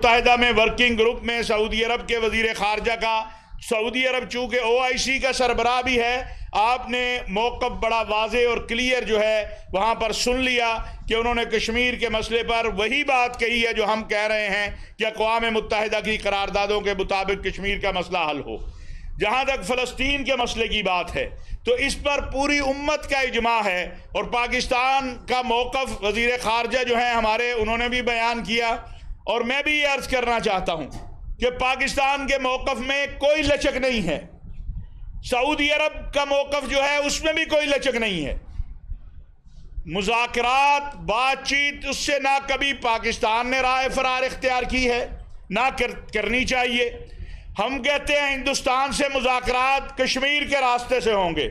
متحدہ میں working group میں سعودی عرب کے وزیر خارجہ کا، سعودی عرب چونکہ OIC کا سربراہ بھی ہے، آپ نے موقف بڑا واضح اور کلیئر جو ہے وہاں پر سن لیا کہ انہوں نے کشمیر کے مسئلے پر وہی بات کہی ہے جو ہم کہہ رہے ہیں کہ اقوام متحدہ کی قراردادوں کے مطابق کشمیر کا مسئلہ حل ہو۔ جہاں تک فلسطین کے مسئلے کی بات ہے تو اس پر پوری امت کا اجماع ہے، اور پاکستان کا موقف وزیر خارجہ جو ہیں ہمارے، انہوں نے بھی بیان کیا، اور میں بھی یہ عرض کرنا چاہتا ہوں کہ پاکستان کے موقف میں کوئی لچک نہیں ہے، سعودی عرب کا موقف جو ہے اس میں بھی کوئی لچک نہیں ہے۔ مذاکرات، بات چیت، اس سے نہ کبھی پاکستان نے رائے فرار اختیار کی ہے، نہ کرنی چاہیے۔ ہم کہتے ہیں ہندوستان سے مذاکرات کشمیر کے راستے سے ہوں گے،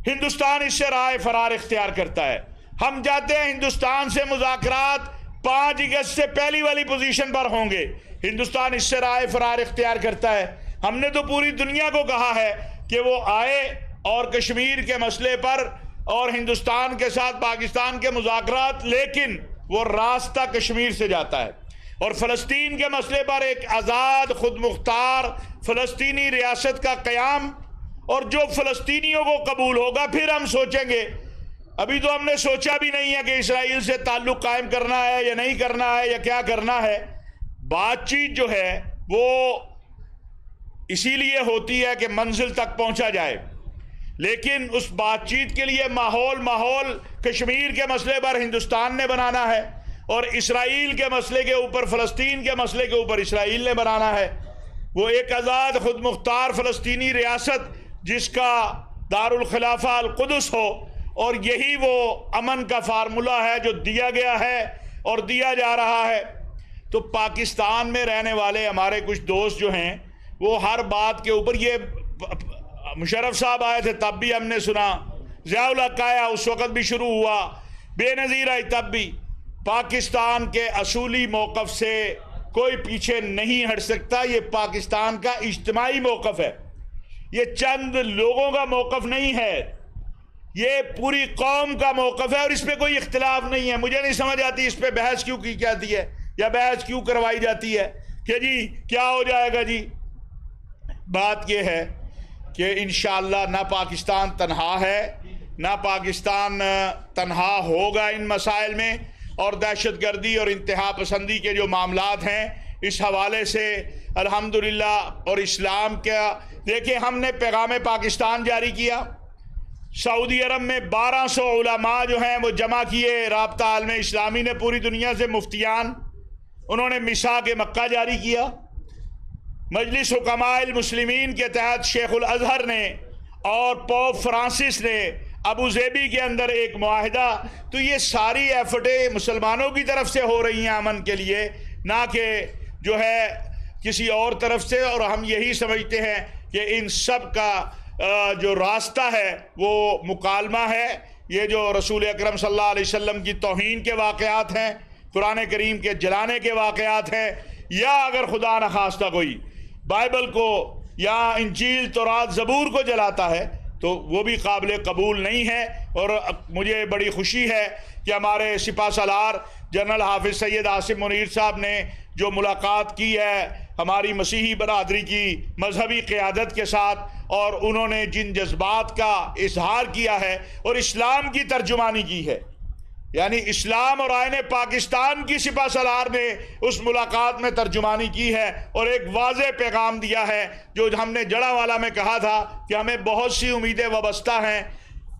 ہندوستان اس سے رائے فرار اختیار کرتا ہے۔ ہم چاہتے ہیں ہندوستان سے مذاکرات 5 اگست سے پہلی والی پوزیشن پر ہوں گے، ہندوستان اس سے رائے فرار اختیار کرتا ہے۔ ہم نے تو پوری دنیا کو کہا ہے کہ وہ آئے اور کشمیر کے مسئلے پر اور ہندوستان کے ساتھ پاکستان کے مذاکرات، لیکن وہ راستہ کشمیر سے جاتا ہے، اور فلسطین کے مسئلے پر ایک آزاد خود مختار فلسطینی ریاست کا قیام، اور جو فلسطینیوں کو قبول ہوگا پھر ہم سوچیں گے۔ ابھی تو ہم نے سوچا بھی نہیں ہے کہ اسرائیل سے تعلق قائم کرنا ہے یا نہیں کرنا ہے یا کیا کرنا ہے۔ بات چیت جو ہے وہ اسی لیے ہوتی ہے کہ منزل تک پہنچا جائے، لیکن اس بات چیت کے لیے ماحول کشمیر کے مسئلے پر ہندوستان نے بنانا ہے، اور اسرائیل کے مسئلے کے اوپر، فلسطین کے مسئلے کے اوپر اسرائیل نے بنانا ہے۔ وہ ایک آزاد خود مختار فلسطینی ریاست جس کا دارالخلافہ القدس ہو، اور یہی وہ امن کا فارمولہ ہے جو دیا گیا ہے اور دیا جا رہا ہے۔ تو پاکستان میں رہنے والے ہمارے کچھ دوست جو ہیں وہ ہر بات کے اوپر، یہ مشرف صاحب آئے تھے تب بھی ہم نے سنا، ضیاء الحق آیا اس وقت بھی شروع ہوا، بے نظیر آئی تب بھی، پاکستان کے اصولی موقف سے کوئی پیچھے نہیں ہٹ سکتا۔ یہ پاکستان کا اجتماعی موقف ہے، یہ چند لوگوں کا موقف نہیں ہے، یہ پوری قوم کا موقف ہے، اور اس پہ کوئی اختلاف نہیں ہے۔ مجھے نہیں سمجھ آتی اس پہ بحث کیوں کی جاتی ہے یا بحث کیوں کروائی جاتی ہے کہ جی کیا ہو جائے گا جی۔ بات یہ ہے کہ انشاءاللہ نہ پاکستان تنہا ہے، نہ پاکستان تنہا ہوگا ان مسائل میں، اور دہشت گردی اور انتہا پسندی کے جو معاملات ہیں اس حوالے سے الحمدللہ، اور اسلام کا دیکھیں، ہم نے پیغام پاکستان جاری کیا، سعودی عرب میں 1200 علماء جو ہیں وہ جمع کیے، رابطہ عالم اسلامی نے پوری دنیا سے مفتیان، انہوں نے میثاق مکہ جاری کیا، مجلس حکماء المسلمین کے تحت شیخ الازہر نے اور پوپ فرانسس نے ابو ظبی کے اندر ایک معاہدہ۔ تو یہ ساری ایفرٹیں مسلمانوں کی طرف سے ہو رہی ہیں امن کے لیے، نہ کہ جو ہے کسی اور طرف سے، اور ہم یہی سمجھتے ہیں کہ ان سب کا جو راستہ ہے وہ مکالمہ ہے۔ یہ جو رسول اکرم صلی اللہ علیہ وسلم کی توہین کے واقعات ہیں، قرآن کریم کے جلانے کے واقعات ہیں، یا اگر خدا نخواستہ کوئی بائبل کو یا انجیل تورات زبور کو جلاتا ہے تو وہ بھی قابل قبول نہیں ہے۔ اور مجھے بڑی خوشی ہے کہ ہمارے سپہ سالار جنرل حافظ سید عاصم منیر صاحب نے جو ملاقات کی ہے ہماری مسیحی برادری کی مذہبی قیادت کے ساتھ، اور انہوں نے جن جذبات کا اظہار کیا ہے اور اسلام کی ترجمانی کی ہے، یعنی اسلام اور آئین پاکستان کی سپہ سالار نے اس ملاقات میں ترجمانی کی ہے، اور ایک واضح پیغام دیا ہے جو ہم نے جڑا والا میں کہا تھا کہ ہمیں بہت سی امیدیں وابستہ ہیں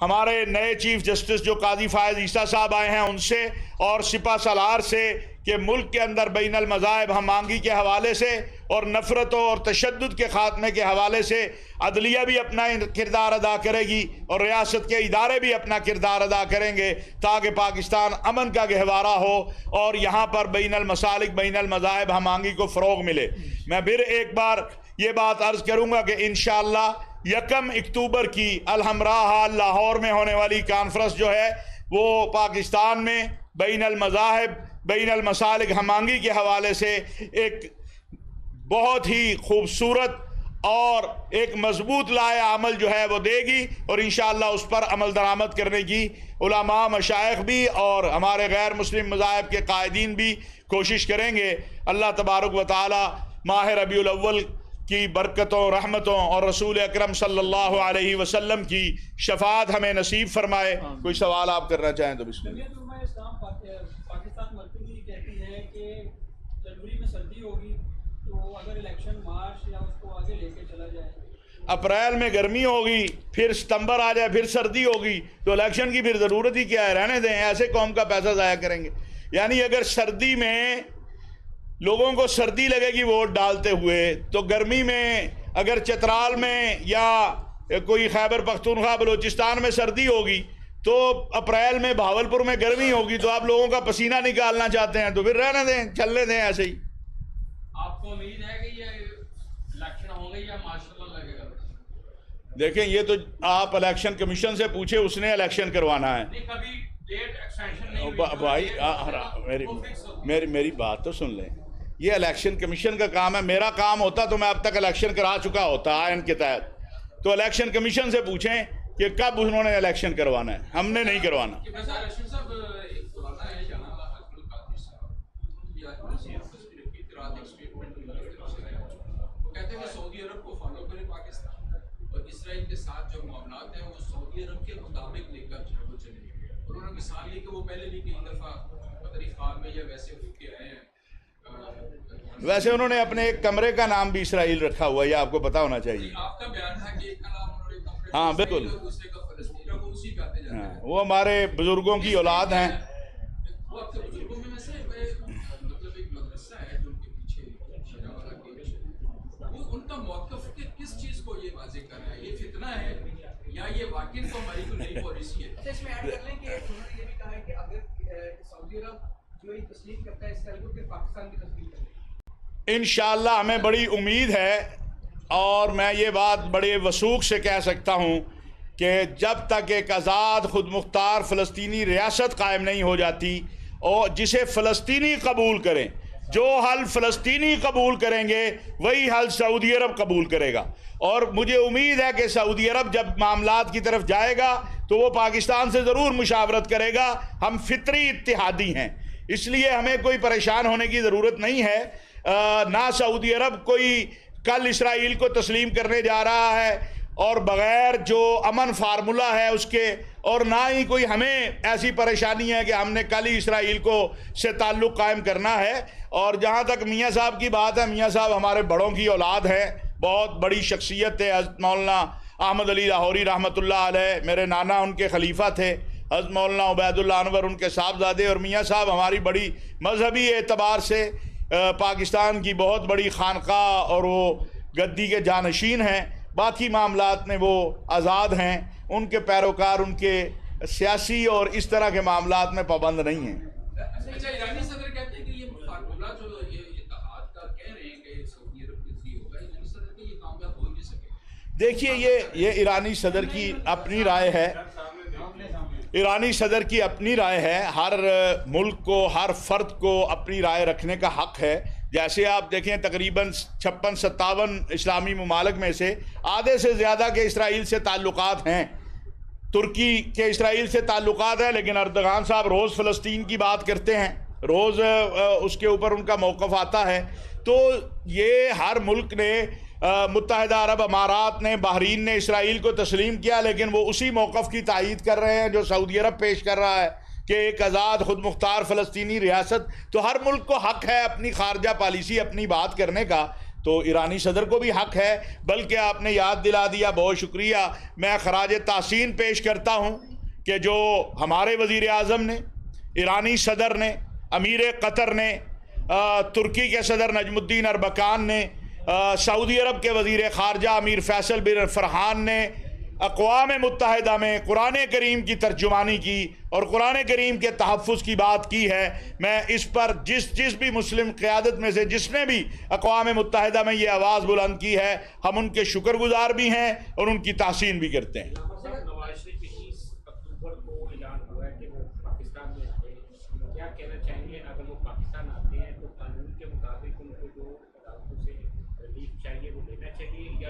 ہمارے نئے چیف جسٹس جو قاضی فائز عیسیٰ صاحب آئے ہیں ان سے، اور سپہ سالار سے، کہ ملک کے اندر بین المذاہب ہم آہنگی کے حوالے سے اور نفرتوں اور تشدد کے خاتمے کے حوالے سے عدلیہ بھی اپنا کردار ادا کرے گی، اور ریاست کے ادارے بھی اپنا کردار ادا کریں گے، تاکہ پاکستان امن کا گہوارہ ہو اور یہاں پر بین المسالک، بین المذاہب ہم آہنگی کو فروغ ملے۔ میں پھر ایک بار یہ بات عرض کروں گا کہ انشاءاللہ 1 اکتوبر کی الحمراء لاہور میں ہونے والی کانفرنس جو ہے وہ پاکستان میں بین المذاہب، بین المسالک ہم آہنگی کے حوالے سے ایک بہت ہی خوبصورت اور ایک مضبوط لائے عمل جو ہے وہ دے گی، اور انشاءاللہ اس پر عمل درآمد کرنے کی علماء مشائخ بھی اور ہمارے غیر مسلم مذاہب کے قائدین بھی کوشش کریں گے۔ اللہ تبارک و تعالی ماہ ربیع الاول کی برکتوں، رحمتوں اور رسول اکرم صلی اللہ علیہ وسلم کی شفاعت ہمیں نصیب فرمائے۔ کوئی سوال آپ کرنا چاہیں تو بسم اللہ۔ پاکستان مرکزی کہتی ہے کہ جنوری میں سردی ہوگی تو اگر الیکشن مارچ یا اس کو آگے لے کے چلا جائے، اپریل میں گرمی ہوگی، پھر ستمبر آ جائے، پھر سردی ہوگی، تو الیکشن کی پھر ضرورت ہی کیا ہے؟ رہنے دیں، ایسے قوم کا پیسہ ضائع کریں گے۔ یعنی اگر سردی میں لوگوں کو سردی لگے گی ووٹ ڈالتے ہوئے، تو گرمی میں اگر چترال میں یا کوئی خیبر پختونخوا بلوچستان میں سردی ہوگی، تو اپریل میں بھاولپور میں گرمی ہوگی، تو آپ لوگوں کا پسینہ نکالنا چاہتے ہیں تو پھر رہنے دیں، چلنے دیں ایسے ہی۔ آپ کو امید ہے کہ یہ الیکشن ہوں گے یا مارشل لا لگے گا؟ دیکھیں، یہ تو آپ الیکشن کمیشن سے پوچھیں، اس نے الیکشن کروانا ہے۔ نہیں، کبھی ڈیٹ ایکسٹینشن نہیں ہوئی۔ بھائی میری بات تو سن لیں، یہ الیکشن کمیشن کا کام ہے۔ میرا کام ہوتا تو میں اب تک الیکشن کرا چکا ہوتا آئین کے تحت۔ تو الیکشن کمیشن سے پوچھیں کہ کب انہوں نے الیکشن کروانا ہے، ہم نے نہیں کروانا۔ کہتے ہیں کہ سعودی عرب کو فالو کرے پاکستان، اور اسرائیل کے ساتھ جو معاملات ہیں وہ سعودی عرب کے مطابق لے کر جو چلے۔ انہوں نے مثال لی کہ وہ پہلے بھی کئی دفعہ قطری خواب میں یا ویسے ہو کے آئے ہیں۔ ویسے انہوں نے اپنے ایک کمرے کا نام بھی اسرائیل رکھا ہوا ہے، یہ آپ کو پتہ ہونا چاہیے۔ آپ کا بیان تھا کہ ایک کا نام انہوں نے کمرے، ہاں بالکل، دوسرے کا فلسطین، وہ اسی پہ آتے جاتے ہیں۔ وہ ہمارے بزرگوں کی اولاد ہیں۔ وہ آپ کے بزرگوں میں سے مطلب ایک مدرسہ ہے جو ان کے پیچھے شجاعت کے پیچھے، وہ ان کا موقف کہ کس چیز کو یہ واضح کر رہا ہے؟ یہ فتنہ ہے یا یہ واقعی تو ہماری تو نئی پالیسی ہے؟ اس میں ایڈ کر لیں کہ انہوں نے یہ بھی کہا ہے کہ اگر سعودی عرب جو یہ تسلیم کرتا ہے اسرائیل کو، پھر پاکستان بھی تسلیم کرے گا۔ انشاءاللہ ہمیں بڑی امید ہے، اور میں یہ بات بڑے وثوق سے کہہ سکتا ہوں کہ جب تک ایک آزاد خود مختار فلسطینی ریاست قائم نہیں ہو جاتی، اور جسے فلسطینی قبول کریں، جو حل فلسطینی قبول کریں گے وہی حل سعودی عرب قبول کرے گا۔ اور مجھے امید ہے کہ سعودی عرب جب معاملات کی طرف جائے گا تو وہ پاکستان سے ضرور مشاورت کرے گا۔ ہم فطری اتحادی ہیں، اس لیے ہمیں کوئی پریشان ہونے کی ضرورت نہیں ہے۔ نہ سعودی عرب کوئی کل اسرائیل کو تسلیم کرنے جا رہا ہے، اور بغیر جو امن فارمولہ ہے اس کے، اور نہ ہی کوئی ہمیں ایسی پریشانی ہے کہ ہم نے کل ہی اسرائیل کو سے تعلق قائم کرنا ہے۔ اور جہاں تک میاں صاحب کی بات ہے، میاں صاحب ہمارے بڑوں کی اولاد ہیں، بہت بڑی شخصیت ہے۔ حضرت مولانا احمد علی لاہوری رحمۃ اللہ علیہ، میرے نانا ان کے خلیفہ تھے، حضرت مولانا عبید اللہ انور ان کے صاحبزادے، اور میاں صاحب ہماری بڑی مذہبی اعتبار سے پاکستان کی بہت بڑی خانقاہ اور وہ گدی کے جانشین ہیں۔ باقی معاملات میں وہ آزاد ہیں، ان کے پیروکار ان کے سیاسی اور اس طرح کے معاملات میں پابند نہیں ہیں۔ اچھا، ایرانی صدر کہتے ہیں کہ یہ فارمولہ جو یہ اتحاد کا کہہ رہے ہیں کہ سعودی عرب کے ذریعے ہوگا، ایرانی صدر کہ یہ کامیاب ہو ہی نہیں سکے۔ دیکھیے، یہ ایرانی صدر کی اپنی رائے ہے، ایرانی صدر کی اپنی رائے ہے۔ ہر ملک کو، ہر فرد کو اپنی رائے رکھنے کا حق ہے۔ جیسے آپ دیکھیں، تقریباً 56-57 اسلامی ممالک میں سے آدھے سے زیادہ کے اسرائیل سے تعلقات ہیں۔ ترکی کے اسرائیل سے تعلقات ہیں، لیکن اردغان صاحب روز فلسطین کی بات کرتے ہیں، روز اس کے اوپر ان کا موقف آتا ہے۔ تو یہ ہر ملک نے، متحدہ عرب امارات نے، بحرین نے اسرائیل کو تسلیم کیا، لیکن وہ اسی موقف کی تائید کر رہے ہیں جو سعودی عرب پیش کر رہا ہے کہ ایک آزاد خود مختار فلسطینی ریاست۔ تو ہر ملک کو حق ہے اپنی خارجہ پالیسی، اپنی بات کرنے کا، تو ایرانی صدر کو بھی حق ہے۔ بلکہ آپ نے یاد دلا دیا، بہت شکریہ۔ میں خراج تحسین پیش کرتا ہوں کہ جو ہمارے وزیر اعظم نے، ایرانی صدر نے، امیر قطر نے، ترکی کے صدر نجم الدین اربکان نے، سعودی عرب کے وزیر خارجہ امیر فیصل بن فرحان نے اقوام متحدہ میں قرآن کریم کی ترجمانی کی اور قرآن کریم کے تحفظ کی بات کی ہے۔ میں اس پر جس بھی مسلم قیادت میں سے جس نے بھی اقوام متحدہ میں یہ آواز بلند کی ہے، ہم ان کے شکر گزار بھی ہیں اور ان کی تحسین بھی کرتے ہیں۔ نواز شریف 21 اکتوبر کو اعلان ہوا ہے کہ وہ پاکستان میں آئے، کیا کہنا چاہیں گے؟ اگر وہ پاکستان آتے ہیں تو قانون کے مطابق ان کو جو عدالتوں سے ریلیف چاہیے وہ لینا چاہیے، یا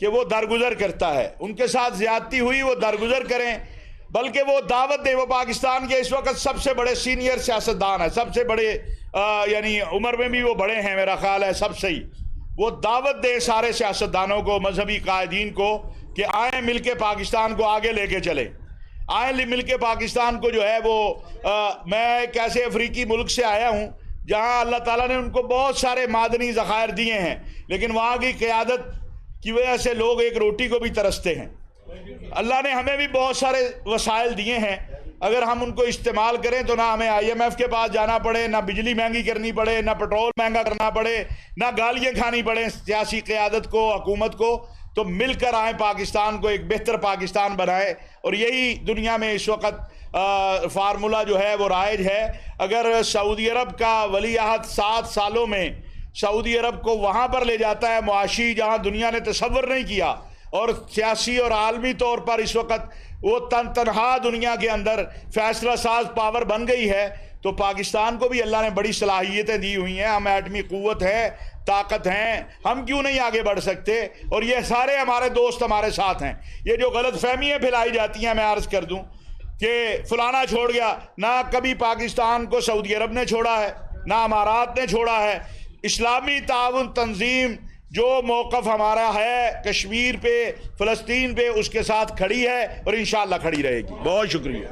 کہ وہ درگزر کرتا ہے، ان کے ساتھ زیادتی ہوئی وہ درگزر کریں، بلکہ وہ دعوت دیں. وہ پاکستان کے اس وقت سب سے بڑے سینئر سیاستدان ہیں، سب سے بڑے یعنی عمر میں بھی وہ بڑے ہیں میرا خیال ہے سب سے ہی. وہ دعوت دیں سارے سیاستدانوں کو، مذہبی قائدین کو کہ آئیں مل کے پاکستان کو آگے لے کے چلیں، آئیں مل کے پاکستان کو جو ہے وہ میں ایک ایسے افریقی ملک سے آیا ہوں جہاں اللہ تعالیٰ نے ان کو بہت سارے معدنی ذخائر دیے ہیں، لیکن وہاں کی قیادت کی وجہ سے لوگ ایک روٹی کو بھی ترستے ہیں. اللہ نے ہمیں بھی بہت سارے وسائل دیے ہیں، اگر ہم ان کو استعمال کریں تو نہ ہمیں IMF کے پاس جانا پڑے، نہ بجلی مہنگی کرنی پڑے، نہ پٹرول مہنگا کرنا پڑے، نہ گالیاں کھانی پڑیں سیاسی قیادت کو، حکومت کو. تو مل کر آئیں، پاکستان کو ایک بہتر پاکستان بنائیں. اور یہی دنیا میں اس وقت فارمولہ جو ہے وہ رائج ہے. اگر سعودی عرب کا ولی عہد 7 سالوں میں سعودی عرب کو وہاں پر لے جاتا ہے معاشی جہاں دنیا نے تصور نہیں کیا، اور سیاسی اور عالمی طور پر اس وقت وہ تنہا دنیا کے اندر فیصلہ ساز پاور بن گئی ہے، تو پاکستان کو بھی اللہ نے بڑی صلاحیتیں دی ہوئی ہیں. ہم ایٹمی قوت ہے، طاقت ہیں، ہم کیوں نہیں آگے بڑھ سکتے؟ اور یہ سارے ہمارے دوست ہمارے ساتھ ہیں. یہ جو غلط فہمیاں پھیلائی جاتی ہیں، میں عرض کر دوں کہ فلانا چھوڑ گیا، نہ کبھی پاکستان کو سعودی عرب نے چھوڑا ہے، نہ امارات نے چھوڑا ہے. اسلامی تعاون تنظیم جو موقف ہمارا ہے کشمیر پہ، فلسطین پہ، اس کے ساتھ کھڑی ہے اور انشاءاللہ کھڑی رہے گی. بہت شکریہ.